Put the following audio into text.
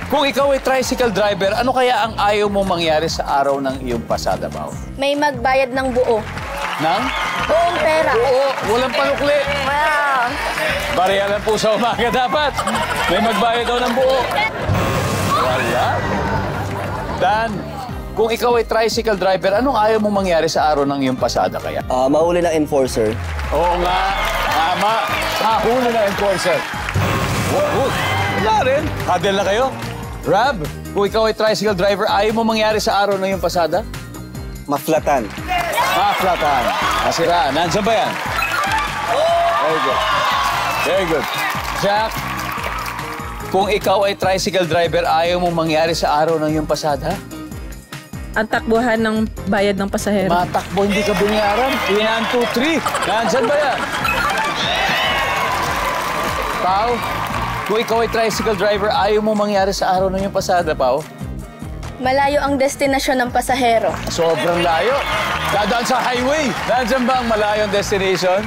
Kung ikaw ay tricycle driver, ano kaya ang ayaw mong mangyari sa araw ng iyong pasada, Pao? May magbayad ng buo. Nang? Buong pera. Oo, walang panukli. Wow. Bariya lang po sa umaga dapat. May magbayad daw ng buo. Wala. Dan, kung ikaw ay tricycle driver, anong ayaw mong mangyari sa araw ng iyong pasada kaya? Mahuli ng enforcer. Oo nga, tama. Mahuli na enforcer. Wala rin. Hadel na kayo. Rab, kung ikaw ay tricycle driver, ayaw mo mangyari sa araw na yung pasada? Maflatan. Maflatan. Masiraan. Nandiyan ba yan? Very good. Very good. Jack, kung ikaw ay tricycle driver, ayaw mo mangyari sa araw ng yung pasada? Ang takbuhan ng bayad ng pasahero. Matakbo, hindi ka binayaran. 1, 2, 3. Nandiyan ba yan? Pao, kung ikaw ay tricycle driver, ayaw mo mangyari sa araw ng yung pasada, Pao? Malayo ang destinasyon ng pasahero. Sobrang layo. Dadaan sa highway. Nandiyan ba ang malayong destination?